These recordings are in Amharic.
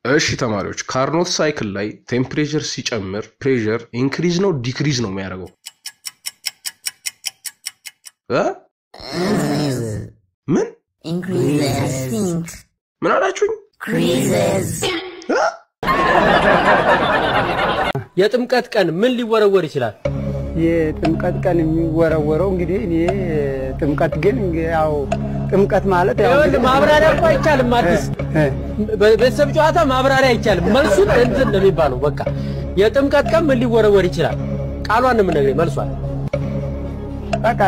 እሺ ተማሪዎች ካርኖት ሳይክል ላይ ቴምፕሬቸር ሲጨምር ፕሬሸር ኢንክሪዝ ነው ዲክሪዝ ነው የሚያደርገው? ምን increases ምን አላችሁኝ? increases የጥምቀት ቀን ምን ሊወረወር ይችላል? የጥምቀት ቀን የሚወረወረው እንግዲህ እኔ ጥምቀት ግን ያው ጥምቀት ማለት ያው ማብራሪያ እኮ አይቻልም። አዲስ በቤተሰብ ጨዋታ ማብራሪያ አይቻልም። መልሱን እንትን ነው የሚባለው። በቃ የጥምቀት ቀን ምን ሊወረወር ይችላል? ቃሏን ነው የምነግርህ። መልሷል በቃ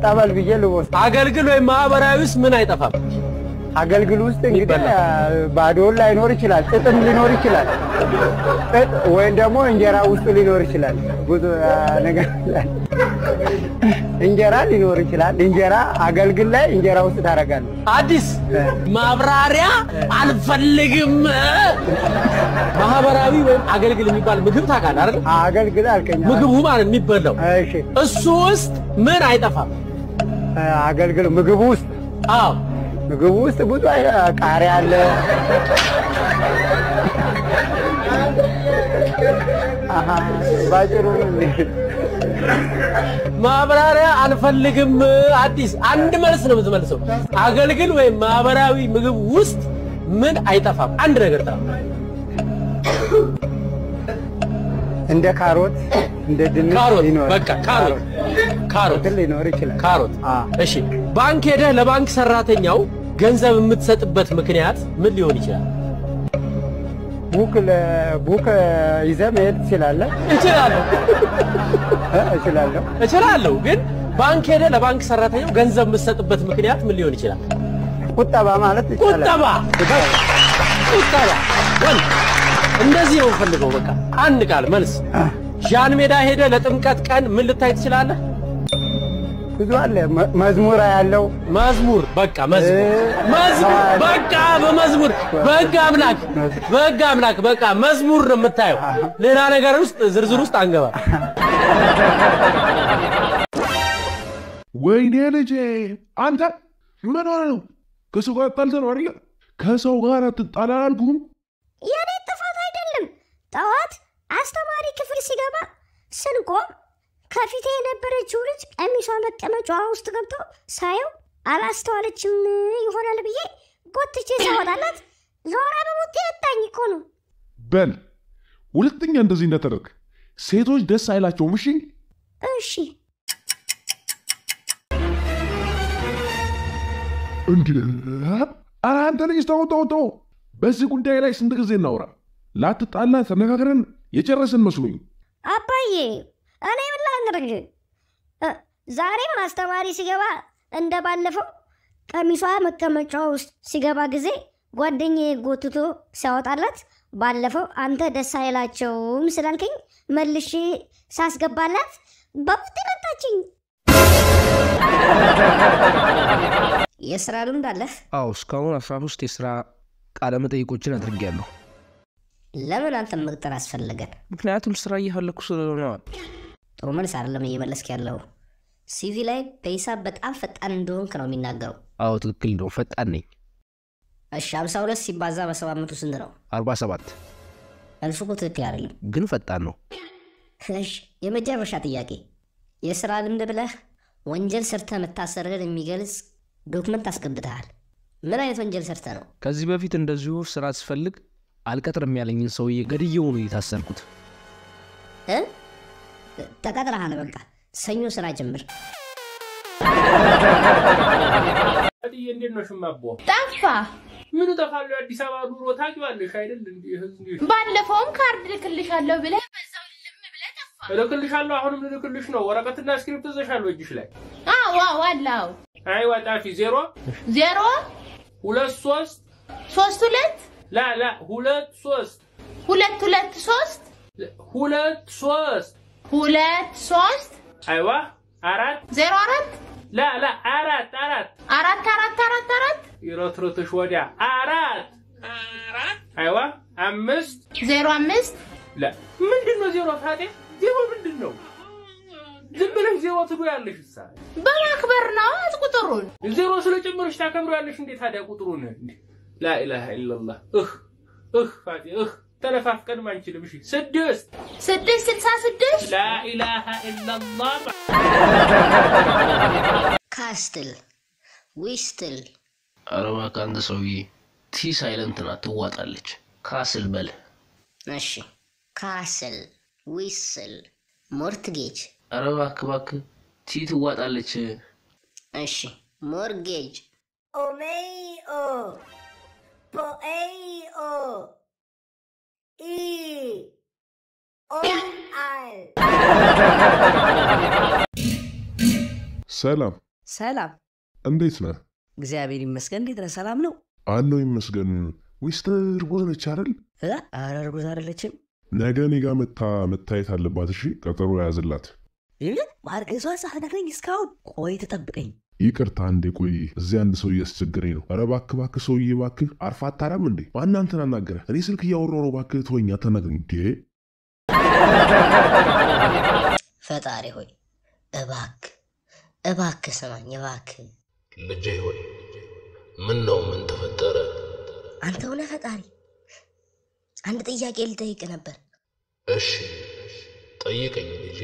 ጠበል ብዬ ልወስ አገልግል ወይ ማህበራዊስ ምን አይጠፋም? አገልግል ውስጥ እንግዲህ ባዶን ላይኖር ይችላል፣ ጥጥም ሊኖር ይችላል፣ ጥጥ ወይ ደግሞ እንጀራ ውስጥ ሊኖር ይችላል። ብዙ ነገር እንጀራ ሊኖር ይችላል። እንጀራ አገልግል ላይ እንጀራ ውስጥ ታረጋለህ። አዲስ ማብራሪያ አልፈልግም። ማህበራዊ ወይ አገልግል የሚባል ምግብ ታውቃለህ አይደል? አገልግል አልከኝ። ምግቡ ማለት የሚበላው እሺ፣ እሱ ውስጥ ምን አይጠፋም? አገልግል ምግቡ ውስጥ አዎ ምግቡ ውስጥ ብዙ ቃሪያ አለ፣ ባጭሩ ማብራሪያ አልፈልግም። አዲስ አንድ መልስ ነው የምትመልሰው። አገልግል ወይ ማህበራዊ ምግብ ውስጥ ምን አይጠፋም? አንድ ነገር ታ እንደ ካሮት እንደ ድንች ሊኖር በቃ ካሮት ሊኖር ይችላል። ካሮት እሺ። ባንክ ሄደህ ለባንክ ሰራተኛው ገንዘብ የምትሰጥበት ምክንያት ምን ሊሆን ይችላል? ቡክ ይዘህ መሄድ ትችላለህ? እችላለሁ። ግን ባንክ ሄደህ ለባንክ ሰራተኛው ገንዘብ የምትሰጥበት ምክንያት ምን ሊሆን ይችላል? ቁጠባ ማለት ይችላል። ቁጠባ እንደዚህ ነው ፈልገው። በቃ አንድ ቃል መልስ። ጃን ሜዳ ሄደህ ለጥምቀት ቀን ምን ልታይ ትችላለህ? ብዙ አለ። መዝሙር ያለው መዝሙር በቃ መዝሙር በቃ በመዝሙር በሕግ አምላክ በቃ መዝሙር ነው የምታየው። ሌላ ነገር ውስጥ ዝርዝር ውስጥ አንገባ። ወይኔ ልጄ አንተ ምን ሆነህ ነው? ከሰው ጋር ተጣልተህ ነው አይደል? ከሰው ጋር አትጣላ አላልኩህም? የኔ ጥፋት አይደለም። ጠዋት አስተማሪ ክፍል ሲገባ ስንቆም ከፊቴ የነበረችው ልጅ ቀሚሷ መቀመጫዋ ውስጥ ገብቶ ሳየው አላስተዋለችም ይሆናል ብዬ ጎትቼ ሳወጣላት ዞራ በሞት ያጣኝ እኮ ነው። በል ሁለተኛ እንደዚህ እንዳታደርግ። ሴቶች ደስ አይላቸውም። እሺ እንዴ አንተ ልጅ ተው። በዚህ ጉዳይ ላይ ስንት ጊዜ እናውራ? ላትጣላ ተነጋግረን የጨረስን መስሎኝ። አባዬ እኔ ምን ላድርግ? ዛሬም አስተማሪ ሲገባ እንደባለፈው ቀሚሷ መቀመጫዋ ውስጥ ሲገባ ጊዜ ጓደኛዬ ጎትቶ ሲያወጣላት ባለፈው አንተ ደስ አይላቸውም ስላልከኝ መልሼ ሳስገባላት በሞት መታችኝ። የሥራ ልምድ አለህ? አዎ እስካሁን 13 የሥራ ቃለ መጠይቆችን አድርጌያለሁ። ለምን አንተ መቅጠር አስፈለገ? ምክንያቱም ስራ እየፈለኩ ስለሆነ። ጥሩ መልስ አይደለም እየመለስክ ያለው። ሲቪ ላይ በሂሳብ በጣም ፈጣን እንደሆንክ ነው የሚናገረው። አዎ ትክክል ነው፣ ፈጣን ነኝ። እሺ 52 ሲባዛ በ700 ስንት ነው? 47። መልሱ እኮ ትክክል አይደለም፣ ግን ፈጣን ነው። እሺ የመጨረሻ ጥያቄ። የሥራ ልምድ ብለህ ወንጀል ሰርተህ መታሰርህን የሚገልጽ ዶክመንት አስገብተሃል። ምን አይነት ወንጀል ሰርተህ ነው? ከዚህ በፊት እንደዚሁ ስራ ስፈልግ አልቀጥርም ያለኝን ሰውዬ ገድዬው ነው የታሰርኩት። ተቀጥረሃል። በቃ ሰኞ ስራ ጀምር። አዲዬ እንዴት ነው ሽማቦ? ጠፋ። ምን ጠፋለሁ? አዲስ አበባ ኑሮ ታውቂዋለሽ አይደል? እንዴ ባለፈውም ካርድ ልክልሻለሁ ብለህ በዛው ልም ብለህ ጠፋ። ልክልሻለሁ፣ አሁንም ልክልሽ ነው። ወረቀትና ስክሪፕት ይዘሻል እጅሽ ላይ? አዎ አላው። አይዋ ጣፊ 0 0 2 3 3 2 لا 2 3 2 2 3 2 3 2 3 ايوه 4 0 4 لا 4 4 4 4 4 4 يرطرطش وديع 4 ايوه 5 0 5 لا ምንድነው 0 ታዲያ 0 ምንድነው? ዝም ብለሽ 0 ትያለሽ እሳ በማክበር ነው ቁጥሩን 0 ስለጨመርሽ ታከብሪያለሽ እንዴ ታዲያ ቁጥሩን እንዴ? لا اله الا الله ፋቲ ተለፋፍቀን ማንችልም እሺ 666 لا اله الا الله ካስትል ዊስትል አረባ ካንተ ሰውዬ ቲ ሳይለንት ናት ትዋጣለች ካስል በል እሺ ካስል ዊስል ሞርትጌጅ አረባ ክባክ ቲ ትዋጣለች እሺ ሞርጌጅ ኦሜኦ ፖኤኦ ኢ ኦአይ ሰላም ሰላም እንዴት ነህ? እግዚአብሔር ይመስገን። እንዴት ነህ? ሰላም ነው አለው ይመስገን። ዊስተር እርጉዝ ነች አይደል? ኧረ እርጉዝ አይደለችም። ነገ እኔ ጋር መታየት አለባት። እሺ ቀጠሮ ያዝላት። ማርገዟ ሳትነግረኝ እስካሁን ቆይ ተጠብቀኝ። ይቅርታ እንዴ ቆይ እዚህ አንድ ሰው እያስቸገረኝ ነው። ኧረ እባክህ ሰውዬ እባክህ አርፋ አታራም እንዴ? ማን አንተን አናገረ? እኔ ስልክ እያወራሁ ነው። እባክህ ተወኝ አታናግረኝ እንዴ። ፈጣሪ ሆይ እባክህ ስማኝ እባክህ። ልጄ ሆይ ምን ነው ምን ተፈጠረ? አንተ ሆነ ፈጣሪ አንድ ጥያቄ ልጠይቅ ነበር። እሺ ጠይቀኝ ልጄ።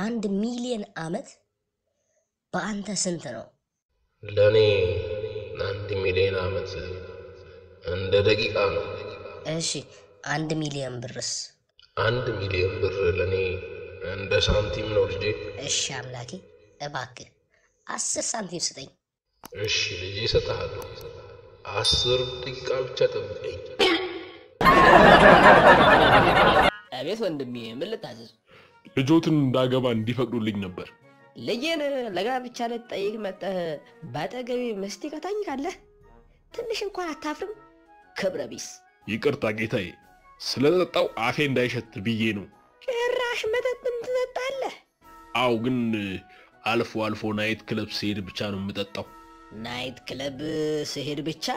1 ሚሊዮን ዓመት በአንተ ስንት ነው? ለኔ 1 ሚሊዮን ዓመት እንደ ደቂቃ ነው። እሺ 1 ሚሊዮን ብርስ? 1 ሚሊዮን ብር ለኔ እንደ ሳንቲም ነው ልጄ። እሺ አምላኬ እባክህ 10 ሳንቲም ስጠኝ። እሺ ልጄ እሰጥሃለሁ። 10 ደቂቃ ብቻ ጠብቀኝ። አቤት ወንድሜ ምን ልታዘዝ? ልጆትን እንዳገባ እንዲፈቅዱልኝ ነበር። ልጄን ለጋብቻ ልትጠይቅ መጥተህ ባጠገቤ መስቲ ቀታኝ ካለህ ትንሽ እንኳን አታፍርም? ክብረ ቢስ። ይቅርታ ጌታዬ፣ ስለጠጣው አፌ እንዳይሸት ብዬ ነው። ጭራሽ መጠጥም ትጠጣለህ? አው ግን አልፎ አልፎ ናይት ክለብ ስሄድ ብቻ ነው የምጠጣው። ናይት ክለብ ስሄድ ብቻ?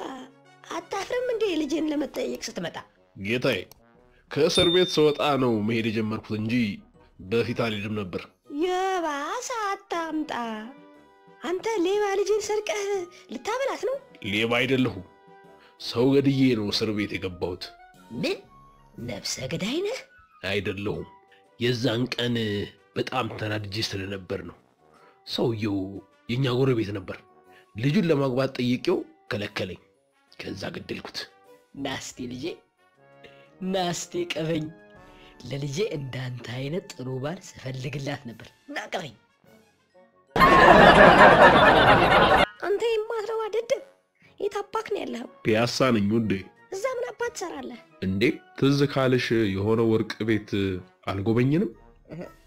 አታፍርም እንዴ ልጄን ለመጠየቅ ስትመጣ? ጌታዬ ከእስር ቤት ስወጣ ነው መሄድ የጀመርኩት እንጂ በፊት አልሄድም ነበር። የባሰ አታምጣ። አንተ ሌባ ልጄን ሰርቀህ ልታበላት ነው? ሌባ አይደለሁም፣ ሰው ገድዬ ነው እስር ቤት የገባሁት። ምን ነፍሰ ገዳይ ነህ? አይደለሁም፣ የዛን ቀን በጣም ተናድጄ ስለነበር ነው። ሰውየው የኛ ጎረቤት ነበር። ልጁን ለማግባት ጠይቄው ከለከለኝ። ከዛ ገደልኩት። ናስቲ ልጄ ናስቲ ቀበኝ። ለልጄ እንዳንተ አይነት ጥሩ ባል ስፈልግላት ነበር። ናቀበኝ። አንተ የማትረባ ደደብ የታባክ ነው ያለኸው? ፒያሳ ነኝ ውዴ። እዛ ምን አባት ትሰራለህ እንዴ? ትዝ ካልሽ የሆነ ወርቅ ቤት አልጎበኝንም?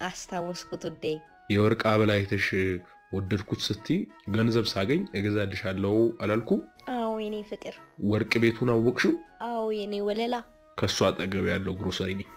አስታወስኩት ውዴ። የወርቅ አበል አይተሽ ወደድኩት ስትይ ገንዘብ ሳገኝ እገዛልሻለሁ አላልኩ? አዎ የኔ ፍቅር። ወርቅ ቤቱን አወቅሽው? አዎ የኔ ወለላ። ከሷ አጠገብ ያለው ግሮሰሪ ነኝ።